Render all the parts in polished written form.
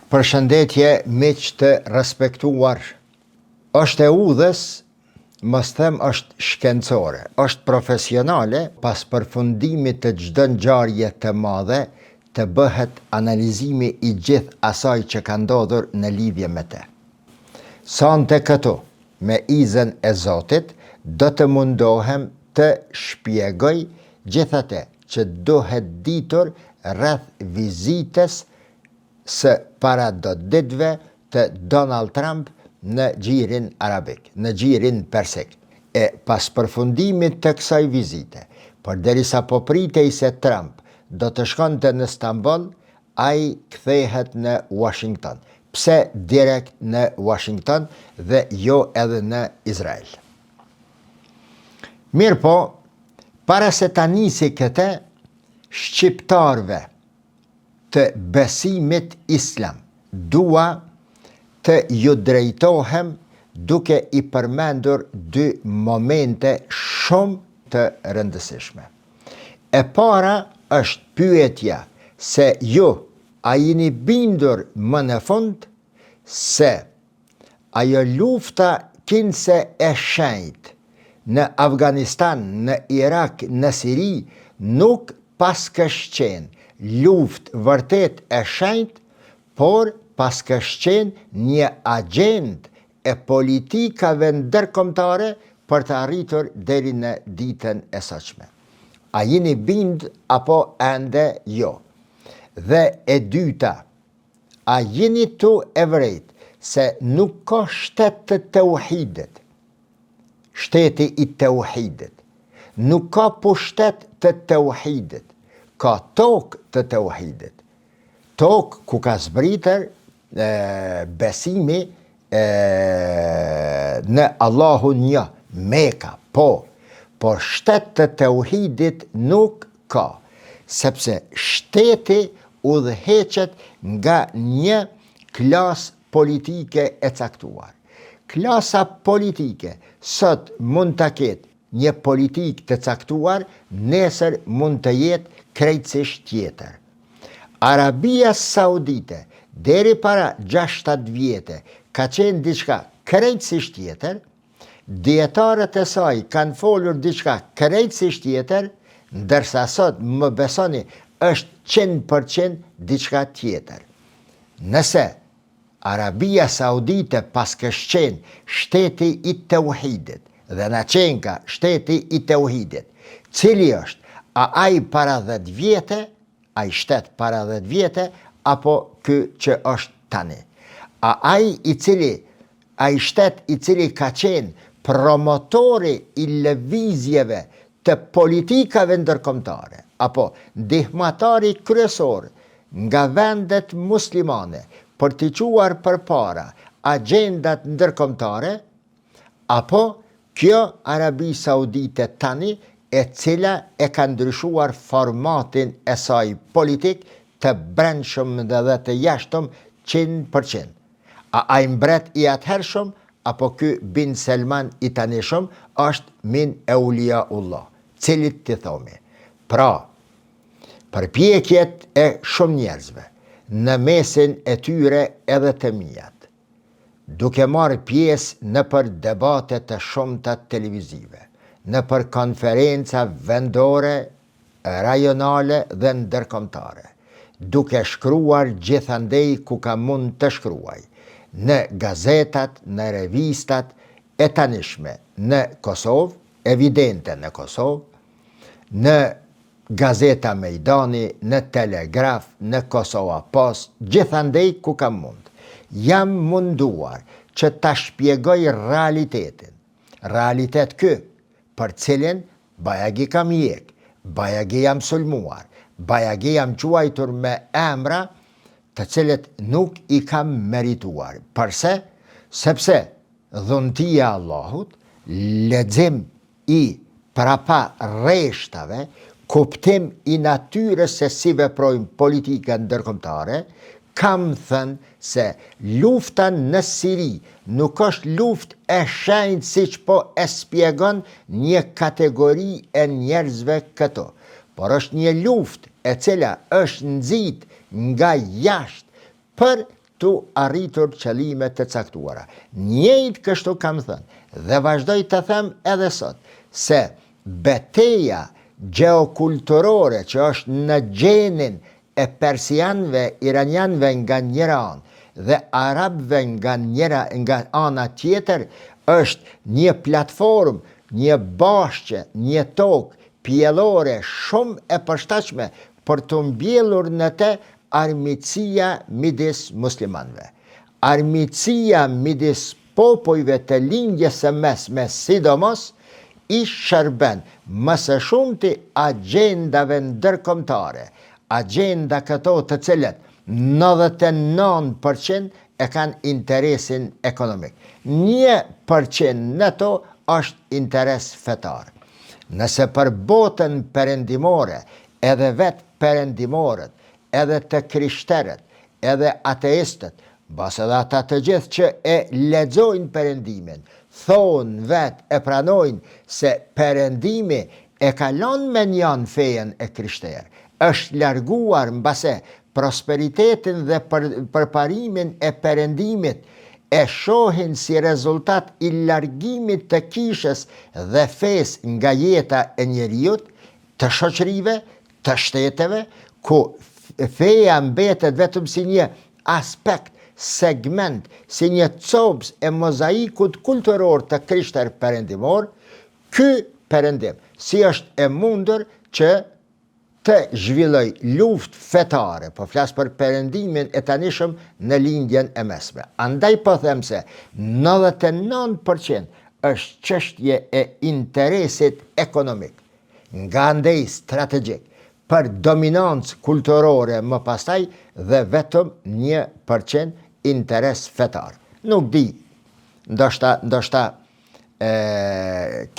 Përshëndetje miq të respektuar. Është e udhës, mos them është shkencore, është profesionale, pas përfundimit të çdo ngjarje të madhe, të bëhet analizimi i gjithë asaj që ka ndodhur në lidhje me te. Sante këtu, me izën e Zotit, do të mundohem të shpjegoj gjithatë që duhet ditur rreth vizitës së para do ditëve të Donald Trump në gjirin arabik, në gjirin persik. E pas përfundimit të kësaj vizite, përderisa po pritej se Trump do të shkonte në Stamboll, ai kthehet në Washington. Pse direkt në Washington dhe jo edhe në Izrael? Mirë po, para se ta nisi këtë, shqiptarve të besimit islam, dua të ju drejtohem duke i përmendur dy momente shumë të rëndësishme. E para është pyetja se ju a jeni bindur më në fund se ajo lufta kinse e shenjtë në Afganistan, në Irak, në Siri, nuk paskësh qenë luft vërtet e shenjtë, por paskësh qenë një agent e politikave ndërkombëtare për të arritur deri në ditën e sotshme. A jeni bind apo ende jo? Dhe e dyta, a jeni tu e vërejt se nuk ka shtet të tauhidit, shteti i tauhidit, nuk ka pushtet të tauhidit, ka tokë të tauhidit, tokë ku ka zbritër besimi në Allahun një, Meka, por shtet të tauhidit nuk ka, sepse shteti udhëheqet nga një klasë politike e caktuar. Klasa politike sot mund të ketë një politik të caktuar, nesër mund të jetë krejtësisht tjetër. Arabia Saudite, deri para 6-7 vjete, ka qenë diçka krejtësisht tjetër, dietarët e saj kanë folur diçka krejtësisht tjetër, ndërsa sot, më besoni, është 100% diçka tjetër. Nëse Arabia Saudite paskësh qenë shteti i tauhidit, dhe na qenka shteti i tauhidit, cili është, a ai para 10 vjete, ai shtet para 10 vjete, apo ky që është tani? A ai shtet i cili ka qenë promotori i lëvizjeve të politikave ndërkombëtare, apo ndihmatari kryesor nga vendet muslimane për t'i quar përpara agendat ndërkombëtare, apo kjo Arabi Saudite tani e cila e ka ndryshuar formatin e saj politik të brendshëm dhe të jashtëm 100%. A ai mbret i atëhershëm, apo ky bin Selman i tanishëm është min Euliaullah, cilit t'i thomi. Pra, përpjekjet e shumë njerëzve, në mesin e tyre edhe të mijat, duke marrë pjesë në për debate të shumta televizive, në për konferenca vendore, rajonale dhe ndërkombëtare, duke shkruar gjithandej ku ka mund të shkruaj, në gazetat, në revistat e tanishme në Kosovë, evidente në Kosovë, në Gazeta Mejdani, në Telegraf, në Kosova Post, gjithandej ku ka mund. Jam munduar që ta shpjegoj realitetin. Realitet ky, për cilin bajagi kam jek, bajagi jam sulmuar, bajagi jam quajtur me emra të cilët nuk i kam merituar. Përse? Sepse dhuntia Allahut, lexim i prapa rreshtave, kuptim i natyrës se si veprojnë politika ndërkombëtare, kam thënë se lufta në Siri nuk është luftë e shenjtë siç po e spjegon një kategori e njerëzve këto, por është një luftë e cila është nxit nga jashtë për tu arritur qëllime të caktuara. Njëjtë kështu kam thënë dhe vazhdoj të them edhe sot, se betejë gjeokulturore që është në gjenin e persianëve, iranianëve nga njëra anë dhe arabëve nga ana tjetër, është një platformë, një bashkë, një tokë pjellore shumë e përshtatshme për të mbjellur në të armiqësia midis muslimanëve. Armiqësia midis popujve të lindjes së mesme, sidomos, i shërben më së shumti agjendave ndërkombëtare, agjenda këto të cilët 99% e kanë interesin ekonomik. 1% në to është interes fetar. Nëse për botën perëndimore, edhe vetë perëndimorët, edhe të krishterët, edhe ateistët, bas edhe ata të gjithë që e lexojnë perëndimin, thonë vetë e pranojnë se perëndimi e kalon me njën fejen e krishterë, është larguar mbase prosperitetin dhe përparimin e perëndimit e shohin si rezultat i largimit të kishës dhe fesë nga jeta e njeriut, të shoqërive, të shteteve, ku feja mbetet vetëm si një aspekt, segment, si një copës e mozaikut kulturor të krishter perëndimor, ky perëndim si është e mundur që të zhvilloj luftë fetare, po flas për perëndimin e tanishëm në lindjen e mesme. Andaj po them se 99% është çështje e interesit ekonomik, nga ndej strategjik, për dominancë kulturore më pastaj dhe vetëm 1% interes fetar. Nuk di, ndoshta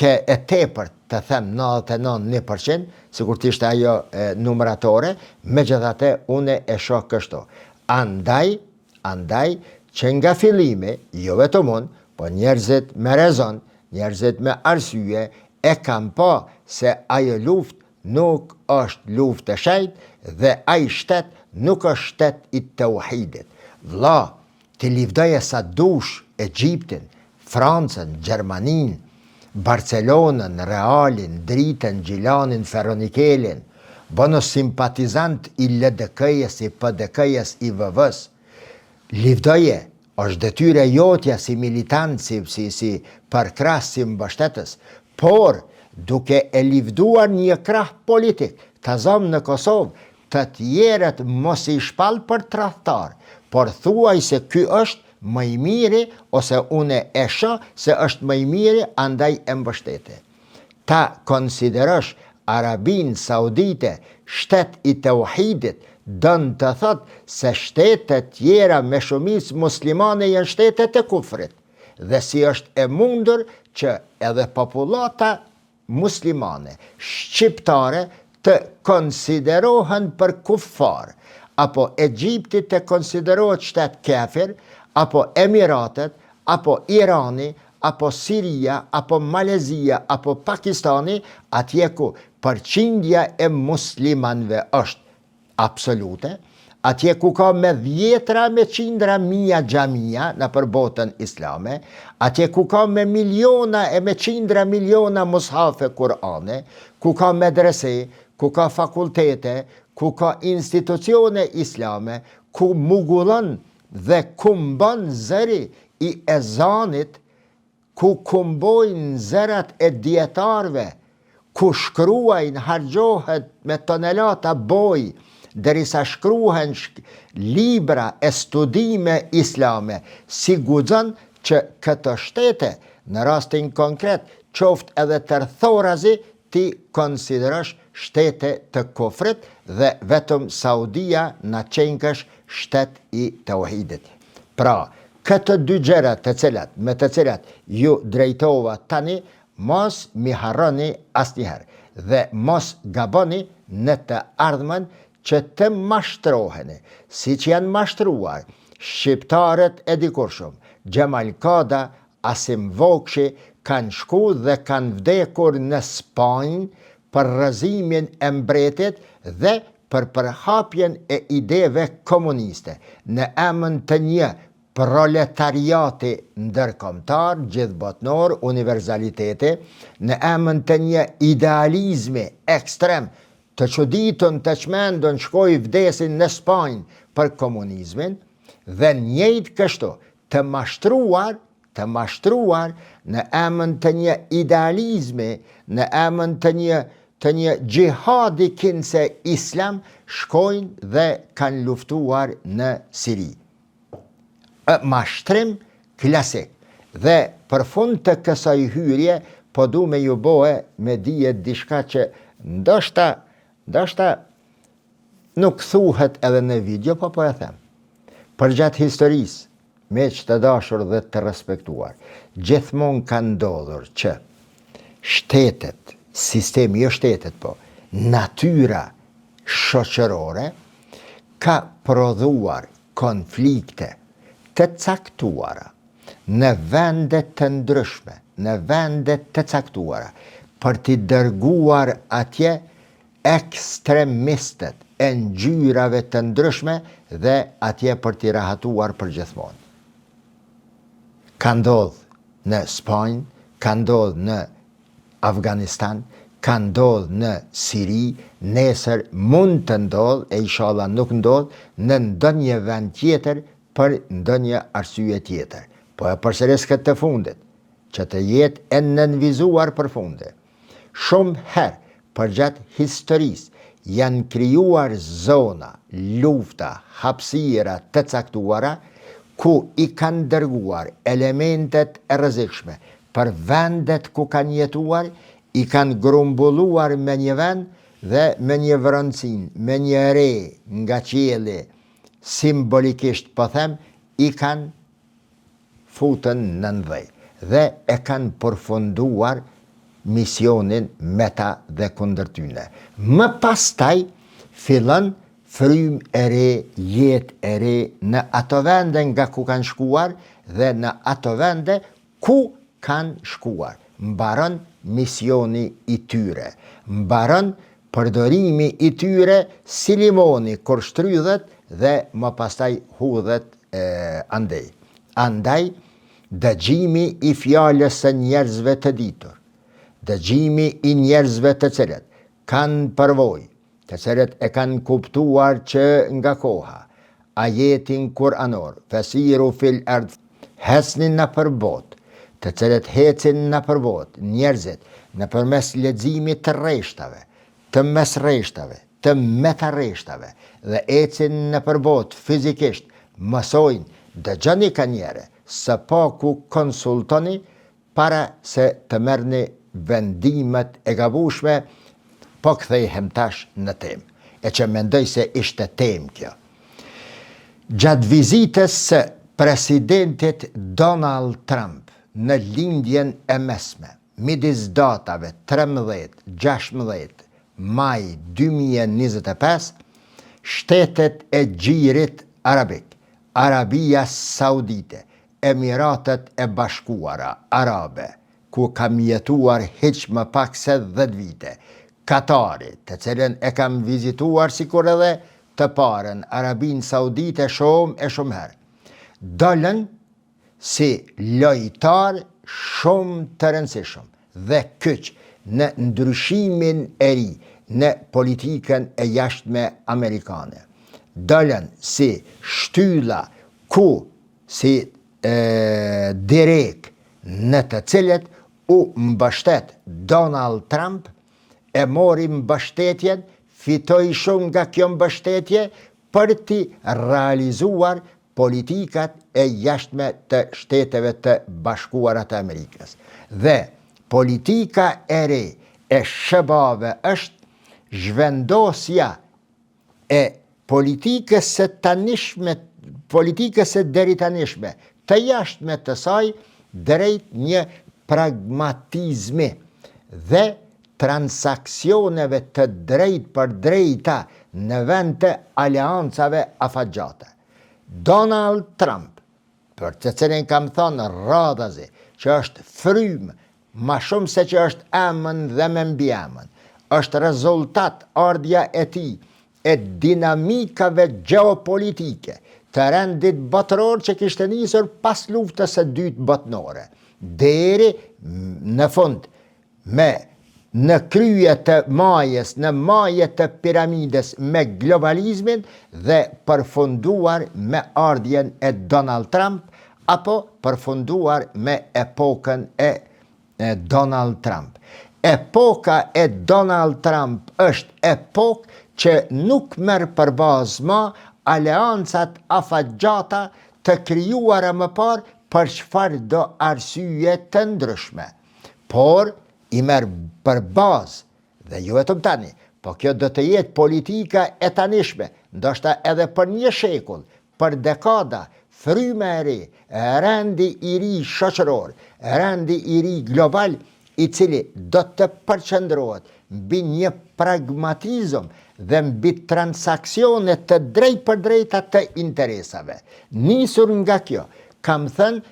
ke e tepërt të them 99%, sikur të ishte ajo numëratore, megjithatë unë e shoh kështu. Andaj që nga fillimi, jo vetëm unë, po njerëzit me rezon, njerëzit me arsye, e kam pa se ajo luftë nuk është luftë e shejtë dhe ai shtet nuk është shtet i tauhidit. Vlla, ti livdoje sa dush Egjiptin, Francën, Gjermaninë, Barcelonën, Realin, Dritën, Gjilanin, Ferronikelin, bëno simpatizant i LDK-jes, i PDK-jes, i VV-s. Livdoje, është detyre jotja si militant, si përkras, si mbështetës, por duke e livduar një krah politik, të zamë në Kosovë, të tjerët mos i shpal për tradhtar, por thuaj se ky është më i miri, ose une e shoh se është më i miri, andaj e mbështete. Ta konsiderosh Arabinë Saudite shtet i tauhidit, dënë të thot se shtetet tjera me shumicë muslimane janë shtetet e kufrit, dhe si është e mundur që edhe popullata muslimane, shqiptare, të konsiderohen për kuffar, apo Egjipti të konsiderohet shtet kafir, apo Emiratet, apo Irani, apo Siria, apo Malezia, apo Pakistani, atje ku përqindja e muslimanve është absolute, atje ku ka me dhjetra, me qindra mija xhamia në përbotën islame, atje ku ka me miliona e me qindra miliona mushafe Kur'ane, ku ka medrese, ku ka fakultete, ku ka institucione islame, ku mugullon dhe kumban zëri i ezanit, ku kumbojnë zërat e dietarëve, ku shkruajnë, hargjohet me tonelata boj, derisa shkruhen libra e studime islame, si guxon që këto shtete, në rastin konkret, qoftë edhe tërthorazi, ti konsiderosh shtete të kufrit dhe vetëm Saudia në qenkësh shtet i tauhidit. Pra, këtë dy gjëra me të cilat ju drejtova tani, mos mi harroni asnjëherë dhe mos gaboni në të ardhmen që të mashtroheni, si që janë mashtruar shqiptarët e dikurshëm, Gjemal Kada, Asim Vokshi, kanë shku dhe kanë vdekur në Spanjë për rrëzimin e mbretit dhe për përhapjen e ideve komuniste në emën të një proletariati ndërkombëtar, gjithbotnor, universaliteti, në emën të një idealizmi ekstrem, të çuditën, të çmendën, shkoi vdesin në Spanjë për komunizmin, dhe njëjtë kështu të mashtruar në emën të një idealizmi, në emën të një gjihadi kinse islam, shkojnë dhe kanë luftuar në Siri. Mashtrim klasik. Dhe për fund të kësaj hyrje, po du me ju bohe me dijet dishka që ndoshta nuk thuhet edhe në video, po e them. Për gjatë historisë, me që të dashur dhe të respektuar, gjithmonë ka ndodhur që shtetet, sistemi, jo shtetet, po, natyra shoqërore, ka prodhuar konflikte të caktuara në vendet të ndryshme, në vendet të caktuara, për t'i dërguar atje ekstremistët e ngjyrave të ndryshme dhe atje për t'i rahatuar për gjithmonë. Ka ndodhë në Spanjë, ka ndodhë në Afganistan, ka ndodhë në Siri, nesër mund të ndodhë, e inshallah nuk ndodhë, në ndonjë vend tjetër për ndonjë arsye tjetër. Po e përsëris këtë të fundit, që të jetë e nënvizuar për funde. Shumë herë, për gjatë historisë, janë krijuar zona, lufta, hapësira të caktuara, ku i kanë dërguar elementet e rrezikshme për vendet ku kanë jetuar, i kanë grumbulluar me një vend dhe me një vërëndësin, me një re nga qielli, simbolikisht po them, i kanë futën në ndhej dhe e kanë përfunduar misionin me ta dhe kundër tyne. Më pastaj fillon frym e re, jetë e re në ato vende nga ku kanë shkuar dhe në ato vende ku kanë shkuar. Mbaron misioni i tyre, mbaron përdorimi i tyre si limoni kur shtrydhet dhe më pastaj hudhet andej. Andaj, dëgjimi i fjalës së njerëzve të ditur, dëgjimi i njerëzve të cilët kanë përvojë, të cilët e kanë kuptuar që nga koha, ajetin kuranor, fesiru fil ardh, hecnin në përbot, të cilët hecin në përbot, njerëzit, në përmes leximit të rreshtave, të mesrreshtave, të metarreshtave, dhe ecin në përbot fizikisht, mësojnë, dëgjoni ka njere, së paku konsultoni para se të merrni vendimet e gabueshme, po kthejhem tash në temë, e që mendoj se ishte temë kjo. Gjatë vizitës së presidentit Donald Trump në lindjen e mesme, midis datave 13-16 maj 2025, shtetet e gjirit arabik, Arabia Saudite, Emiratet e Bashkuara Arabe, ku kam jetuar hiç më pak se 10 vite, Katari, të cilën e kam vizituar sikur edhe të parën, Arabin Saudite shumë herë, dolën si lojtar shumë të rëndësishëm dhe kyç në ndryshimin e ri në politikën e jashtme amerikane. Dolën si shtylla ku si direk në të cilët u mbështet Donald Trump, e mori mbështetjen, fitoi shumë nga kjo mbështetje për t'i realizuar politikat e jashtme të Shteteve të Bashkuara të Amerikës. Dhe politika e re e SBA-ve është zhvendosja e politikës së tanishme, politikës së deri tanishme, të jashtme të saj drejt një pragmatizmi dhe transaksioneve të drejt për drejta në vend të aleancave afatgjate. Donald Trump, për të cilin kam thënë radhazi, që është frym, ma shumë se që është emën dhe me mbiemën, është rezultat ardhja e tij e dinamikave geopolitike të rendit botëror që kishte nisur pas luftës së dytë botërore, deri në fund në krye të majës, në majë të piramides me globalizmin dhe përfunduar me ardhjen e Donald Trump, apo përfunduar me epokën e Donald Trump. Epoka e Donald Trump është epokë që nuk merr përbazë më aleancat afatgjata të krijuara më parë për çfarëdo arsye të ndryshme, por i merr përbazë, dhe jo vetëm tani, po kjo do të jetë politika e tanishme, ndoshta edhe për një shekull, për dekada, fryma e re, rendi i ri shoqëror, rendi i ri global, i cili do të përqendrohet mbi një pragmatizëm dhe mbi transakcione të drejt për drejta të interesave. Nisur nga kjo, kam thënë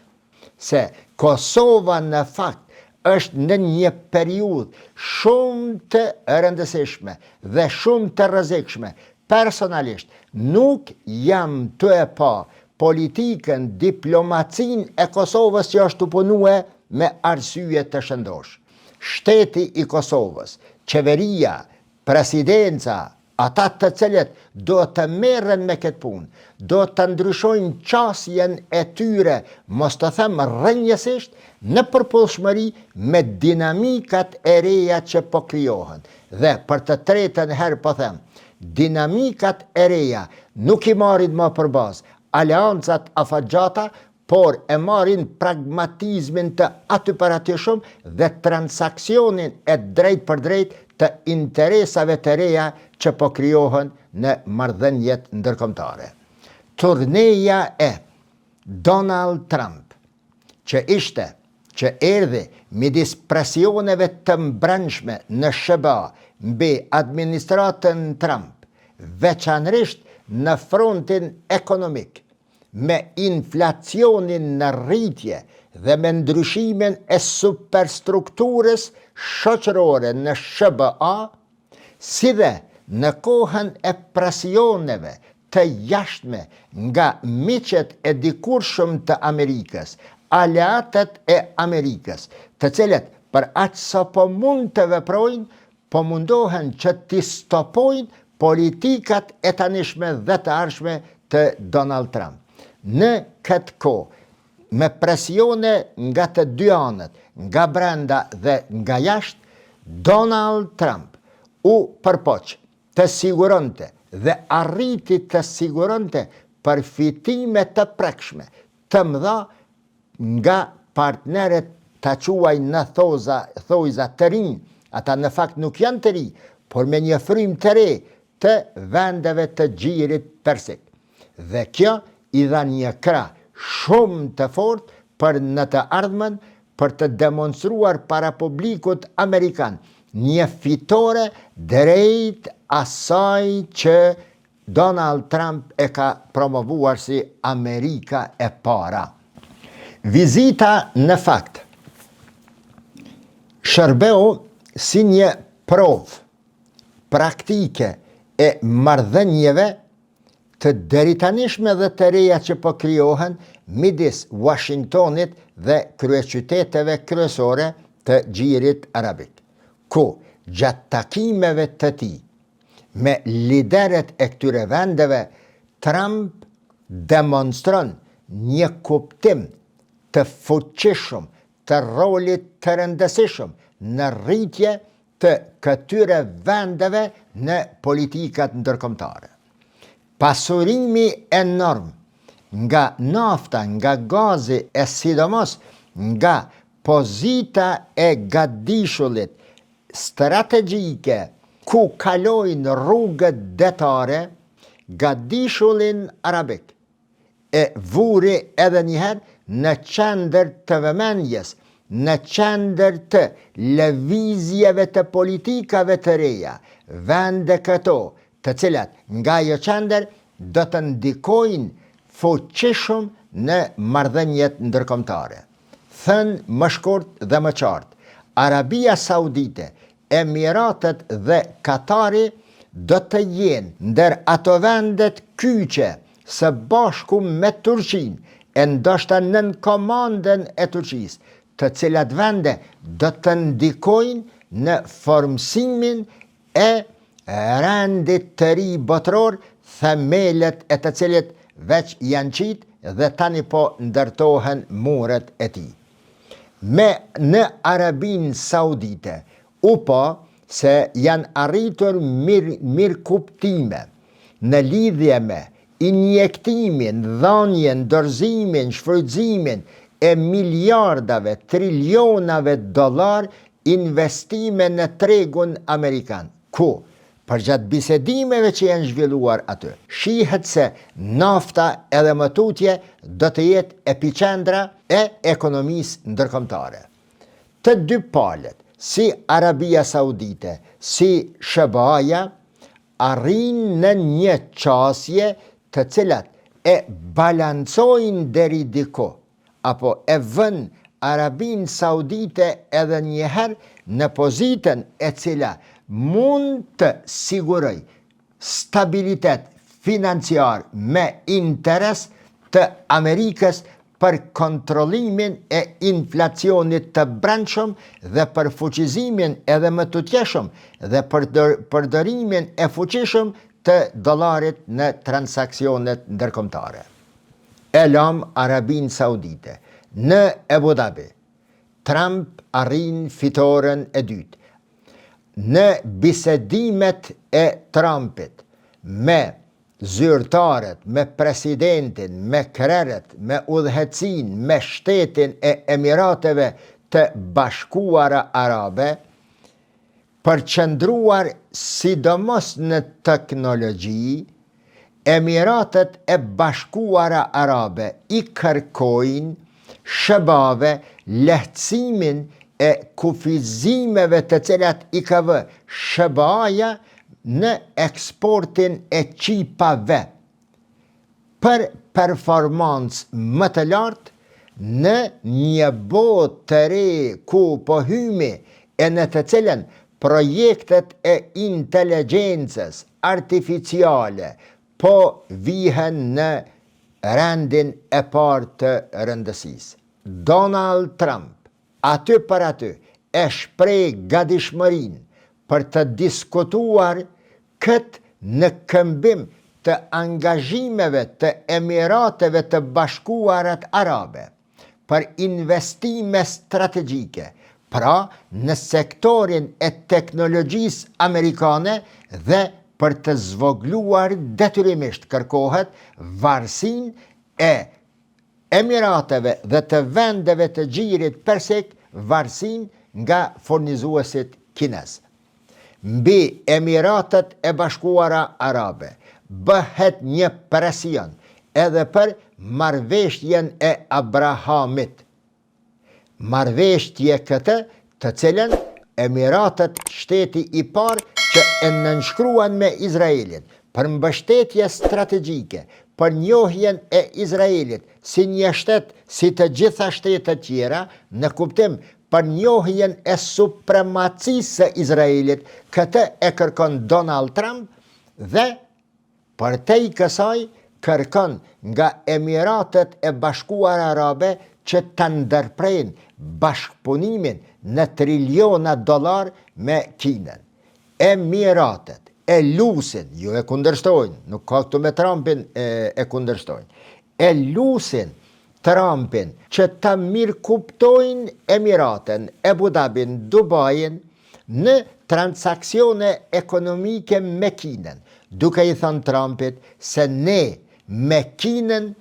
se Kosova në fakt është në një periudhë shumë të rëndësishme dhe shumë të rrezikshme. Personalisht nuk jam të e pa politikën, diplomacinë e Kosovës që është të punue me arsye të shëndosh. Shteti i Kosovës, qeveria, presidenca, ata të cilët do të merren me këtë punë, do të ndryshojnë qasjen e tyre, mos të them rrënjësisht, në përputhshmëri me dinamikat e reja që po krijohen. Dhe për të tretën herë po them, dinamikat e reja nuk i marrin më përbazë aleancat afatgjata, por e marrin pragmatizmin të atyparatyshëm dhe transakcionin e drejt për drejt të interesave të reja që po krijohen në marrëdhëniet ndërkombëtare. Turneja e Donald Trump, që erdhi midis presioneve të mbrëmshme në SBA mbi administratën Trump, veçanërisht në frontin ekonomik, me inflacionin në rritje dhe me ndryshimin e superstrukturës shoqërore në SBA, si dhe në kohën e presioneve të jashtme nga miqet e dikurshëm të Amerikës, aleatët e Amerikës, të cilët për aq sa po mund të veprojnë, po mundohen që t'i stopojnë politikat e tanishme dhe të ardhshme të Donald Trump. Në këtë kohë, me presione nga të dy anët, nga brenda dhe nga jashtë, Donald Trump u përpoq të siguronte dhe arriti të siguronte përfitime të prekshme, të mëdha nga partneret të quaj në thojza të rinj, ata në fakt nuk janë të rinj, por me një frymë të re të vendeve të Gjirit Persik. Dhe kjo i dha një krah shumë të fortë për në të ardhmen për të demonstruar para publikut amerikan një fitore drejt asaj që Donald Trump e ka promovuar si Amerika e para. Vizita në fakt shërbeu si një provë praktike e marrëdhënieve të deritanishme dhe të reja që po krijohen midis Washingtonit dhe kryeqyteteve kryesore të Gjirit Arabik, ku gjatë takimeve të tij me lideret e këtyre vendeve, Trump demonstron një kuptim të fuqishëm të rolit të rëndësishëm në rritje të këtyre vendeve në politikat ndërkombëtare. Pasurimi enorm nga nafta, nga gazi e sidomos nga pozita e gadishullit strategjike ku kalojnë rrugët detare, gadishullin arabik e vuri edhe njëherë në qendër të vëmendjes, në qendër të lëvizjeve të politikave të reja, vende këto të cilat nga ajo qendër do të ndikojnë fuqishëm në marrëdhëniet ndërkombëtare. Thënë më shkurt dhe më qartë, Arabia Saudite, Emiratet dhe Katari do të jenë ndër ato vendet kyçe së bashku me Turqinë, e ndoshta nën komandën e Turqisë, të cilat vende do të ndikojnë në formësimin e rendit të ri botror, themelet e të cilit veç janë qitë dhe tani po ndërtohen muret e tij. Në Arabinë Saudite u po se janë arritur mirë kuptime në lidhje me injektimin, dhënien, dorëzimin, shfrytëzimin e miliardave, trilionave dollar investime në tregun amerikan, ku përgjatë bisedimeve që janë zhvilluar aty, shihet se nafta edhe më tutje do të jetë epicendra e ekonomisë ndërkombëtare. Të dy palët, si Arabia Saudite, si SBA-ja, arrin në një qasje të cilat e balancojnë deri diku, apo e vën Arabinë Saudite edhe njëherë në pozitën e cila mund të siguroj stabilitet financiar me interes të Amerikës për kontrollimin e inflacionit të brendshëm dhe për fuqizimin edhe më tutjeshëm dhe për përdorimin e fuqishëm të dollarit në transaksionet ndërkombëtare. E lam Arabinë Saudite. Në Abu Dhabi, Trump arrin fitoren e dytë. Në bisedimet e Trumpit me zyrtarët, me presidentin, me krerët, me udhëhecin, me shtetin e Emirateve të Bashkuara Arabe, përqendruar sidomos në teknologji, Emiratet e Bashkuara Arabe i kërkojnë SBA-ve lehtësimin e kufizimeve të cilat i ka vë SBA-ja në eksportin e çipave për performancë më të lartë në një botë të re ku po hymi e në të cilën projektet e inteligjencës artificiale po vihen në rendin e parë të rëndësisë. Donald Trump aty për aty e shpreh gatishmërinë për të diskutuar këtë në këmbim të angazhimeve të Emirateve të Bashkuarat Arabe për investime strategjike, pra në sektorin e teknologjisë amerikane dhe për të zvogluar detyrimisht kërkohet varësinë e Emirateve dhe të vendeve të gjirit persik varësinë nga furnizuesit kinez. Mbi Emiratet e Bashkuara Arabe bëhet një presion edhe për marrëveshjen e Abrahamit. Marrëveshje këtë të cilën Emiratet, shteti i parë që e nënshkruan me Izraelin për mbështetje strategjike, për njohjen e Izraelit si një shtet si të gjitha shtetet tjera, në kuptim për njohjen e supremacisë së Izraelit, këtë e kërkon Donald Trump dhe për te i kësaj kërkon nga Emiratet e Bashkuara Arabe që të ndërprejnë bashkëpunimin në triliona dollar me Kinën. Emiratet e lusin, jo e kundërshtojnë, nuk ka këtu me Trumpin e kundërshtojnë, e lusin Trumpin që ta mirë kuptojnë Emiraten, Abu Dhabin, Dubajin në transakcione ekonomike me Kinën, duke i thënë Trumpit se ne me Kinën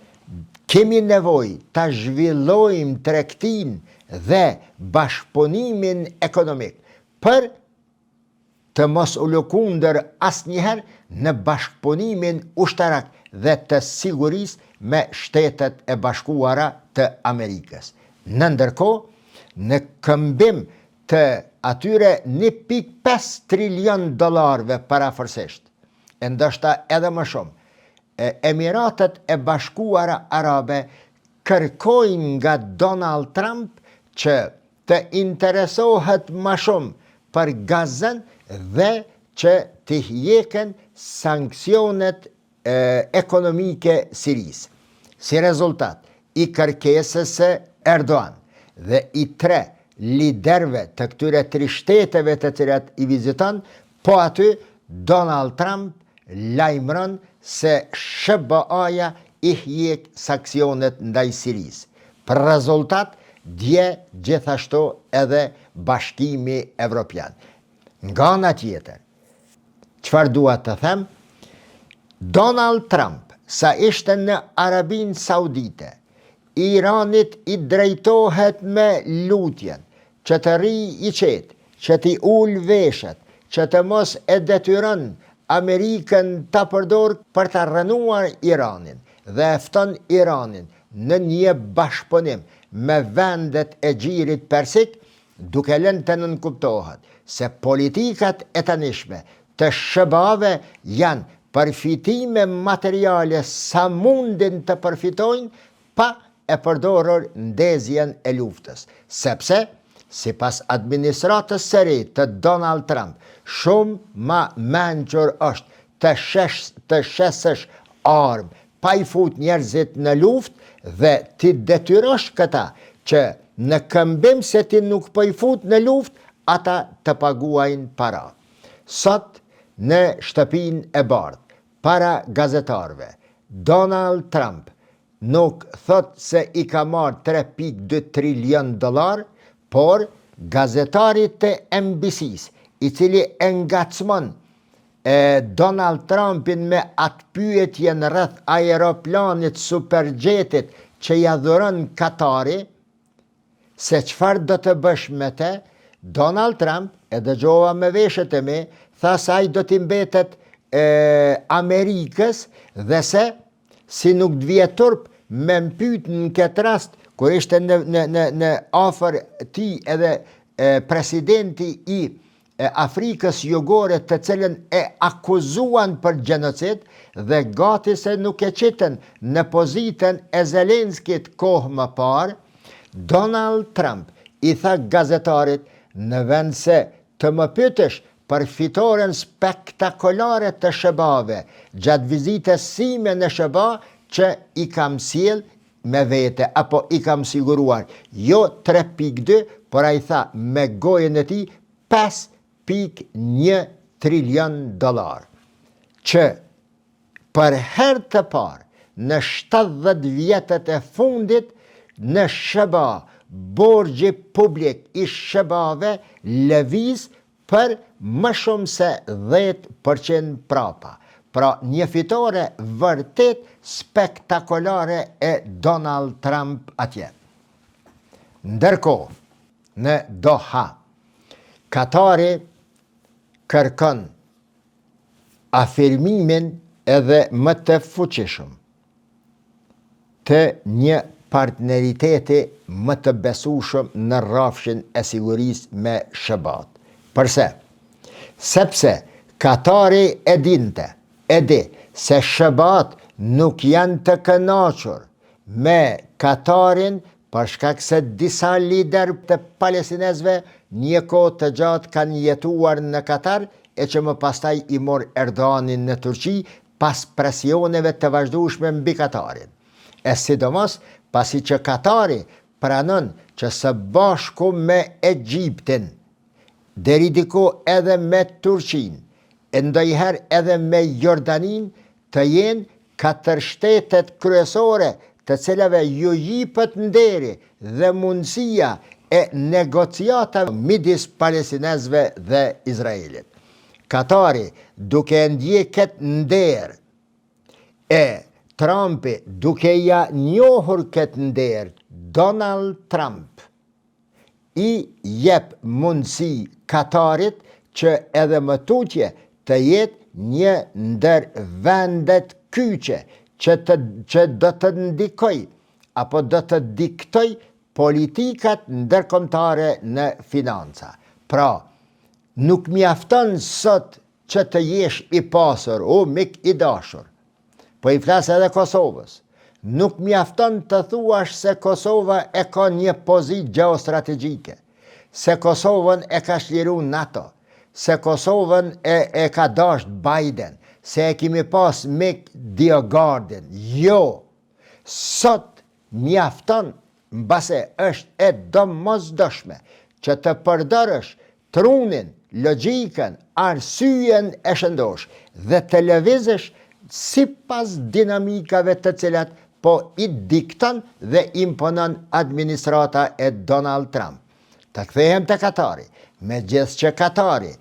kemi nevojë ta zhvillojmë tregtinë dhe bashkëpunimin ekonomik për të mos u lëkundër asnjëherë në bashkëpunimin ushtarak dhe të sigurisë me Shtetet e Bashkuara të Amerikës. Në ndërkohë, në këmbim të atyre 1.5 trilion dollarëve parafërsisht, e ndoshta edhe më shumë, Emiratet e Bashkuara Arabe kërkojnë nga Donald Trump që të interesohet më shumë për Gazën dhe që të hjeken sankcionet ekonomike Siris. Si rezultat, i kërkesës së Erdogan dhe i 3 liderve të këtyre 3 shteteve të cilat i viziton, po aty Donald Trump lajmëron se SBA-ja i hjek sankcionet ndaj Siris. Për rezultat, dje gjithashtu edhe Bashkimi Evropian. Nga ana tjetër, çfarë dua të them? Donald Trump, sa ishte në Arabinë Saudite, Iranit i drejtohet me lutjen që të ri i qetë, që t'i ul veshet, që të mos e detyron Amerikën të përdor për të rënuar Iranin dhe efton Iranin në një bashkëpunim me vendet e Gjirit Persik, duke lënë të nënkuptohet se politikat e tanishme të SBA-ve janë përfitime materiale sa mundin të përfitojnë pa e përdorur ndezjen e luftës, sepse sipas administratës së re të Donald Trump, shumë ma mençur është të shesësh armë, pa i fut njerëzit në luftë dhe ti detyrosh këta që në këmbim se ti nuk po i fut në luftë, ata të paguajnë para. Sot në shtëpinë e bardhë, para gazetarëve, Donald Trump nuk thot se i ka marrë 3.2 trilion dollar, por gazetarit të NBC-s, i cili e ngacmon Donald Trumpin me atë pyetjen rreth aeroplanit superjetit që ja dhuron Katari, se çfarë do të bësh me te, Donald Trump, e dëgjova me veshët e mi, tha se ai do t'i mbetet Amerikës dhe se si nuk t'vije turp me mpyt në këtë rast, kur ishte në afër ti edhe presidenti i Afrikës Jugore, të cilën e akuzuan për gjenocid dhe gati se nuk e qiten në pozitën e Zelenskit kohë më parë, Donald Trump i tha gazetarit, në vend se të më pyetësh për fitoren spektakolare të SBA-ve gjatë vizitës sime në SBA që i kam sjell me vete, apo i kam siguruar, jo 3.2, por a i tha me gojën e ti 5.1 trilion dollar, që për herë të parë në 70 vjetët e fundit në SBA, borxhi publik i SBA-ve lëviz për më shumë se 10% prapa. Pra një fitore vërtet spektakolare e Donald Trump atje. Ndërkohë, në Doha, Katari kërkon afirmimin edhe më të fuqishëm të një partneriteti më të besueshëm në rrafshin e sigurisë me SBA-t. Përse? Sepse Katari e di se SBA-t nuk janë të kënaqur me Katarin për shkak se disa lider të palestinezëve një kohë të gjatë kanë jetuar në Katar e që më pastaj i mor Erdoganin në Turqi pas presioneve të vazhdueshme mbi Katarin. E sidomos pasi që Katari pranon që së bashku me Egjiptin, deri diku edhe me Turqinë, e ndonjëherë edhe me Jordanin, të jenë 4 shtetet kryesore të cilave ju jipet nderi dhe mundësia e negociatave midis palestinezëve dhe Izraelit. Katari, duke ndjek këtë nder, e Trumpi, duke ja njohur këtë nder, Donald Trump i jep mundësi Katarit që edhe më tutje të jetë një ndër vendet kyçe që do të ndikoj apo do të diktoj politikat ndërkombëtare në financa. Pra, nuk mjafton sot që të jesh i pasur, o mik i dashur, po i flas edhe Kosovës. Nuk mjafton të thuash se Kosova e ka një pozitë gjeostrategjike, se Kosovën e ka shliru NATO, se Kosovën e ka dasht Biden, se e kemi pas Mick Diogarden. Jo, sot mjafton, mbase është e domosdoshme që të përdorësh trunin, logjikën, arsyen e shëndosh dhe të lëvizësh sipas dinamikave të cilat po i dikton dhe imponon administrata e Donald Trump. Të kthehem te Katari, megjithëse Katari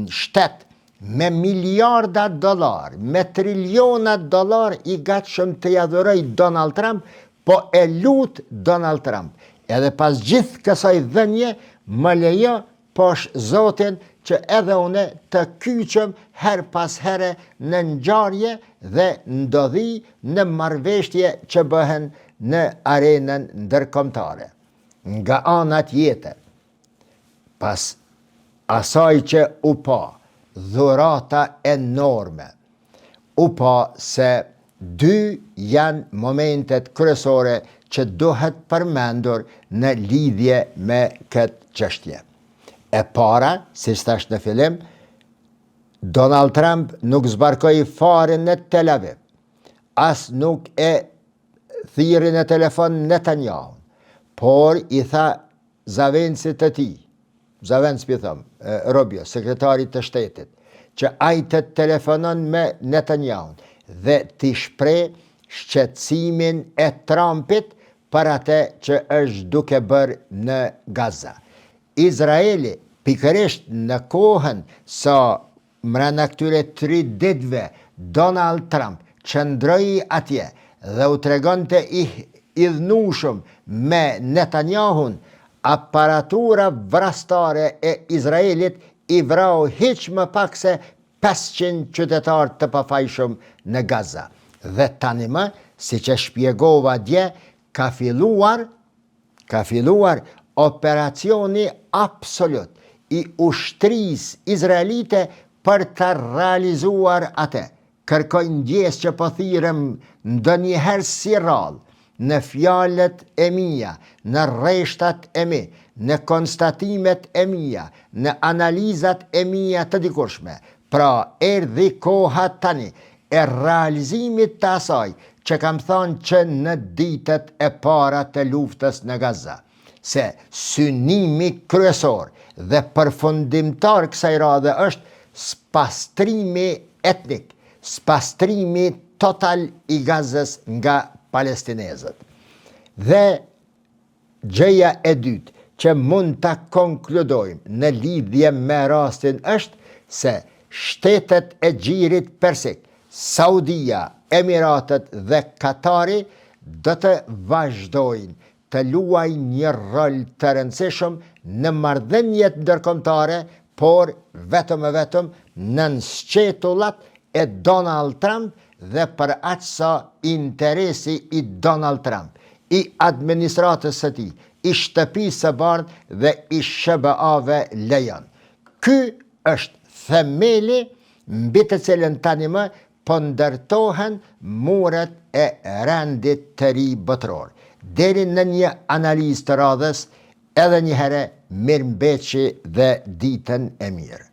shtet me miliarda dollar, me triliona dollar i gatshëm të ja dhuroj Donald Trump, po e lut Donald Trump. Edhe pas gjithë kësaj dhënje, më lejo posh Zotin që edhe une të kyqëm her pas here në ngjarje dhe ndodhi në marrëveshje që bëhen në arenën ndërkombëtare. Nga ana tjetër, pas asaj që u pa dhurata enorme, u pa se dy janë momentet kryesore që duhet përmendur në lidhje me këtë çështje. E para, si thash në fillim, Donald Trump nuk zbarkoi fare në Tel Aviv, as nuk e thirri në telefon Netanyahu, por i tha zavensit të tij, Zavens Robio, sekretarit të shtetit, që ai të telefonon me Netanyahu dhe t'i shpreh shqetësimin e Trumpit për atë që është duke bërë në Gaza. Izraeli, pikërisht në kohën sa mbrana këtyre 3 ditëve Donald Trump qëndroi atje dhe u tregonte i idhnushëm me Netanyahun, aparatura vrastare e Izraelit i vrau hiç më pak se 500 qytetarë të pafajshëm në Gaza. Dhe tani më, siç e shpjegova dje, ka filluar operacioni absolut i ushtrisë izraelite për të realizuar atë. Kërkoj ndjes që po thirrem ndonjëherë si rrallë, në fjalët e mia, në rreshtat e mi, në konstatimet e mia, në analizat e mia të dikurshme. Pra, erdhi koha tani e realizimit të asaj që kam thënë që në ditët e para të luftës në Gaza, se synimi kryesor dhe përfundimtar kësaj radhe është spastrimi etnik, spastrimi total i Gazës nga palestinezët. Dhe gjëja e dytë që mund të konkludojmë në lidhje me rastin është se shtetet e Gjirit Persik, Saudia, Emiratet dhe Katari do të vazhdojnë të luajnë një rol të rëndësishëm në marrëdhëniet ndërkombëtare, por vetëm e vetëm në sqetullat e Donald Trump dhe për aq sa interesi i Donald Trump, i administratës së tij, i shtëpisë së bardhë dhe i SBA-ve lejon. Ky është themeli mbi të cilën tani më po ndërtohen muret e rendit të ri botëror. Deri në një analizë të radhës, edhe një herë mirëmbëjtje dhe ditën e mirë.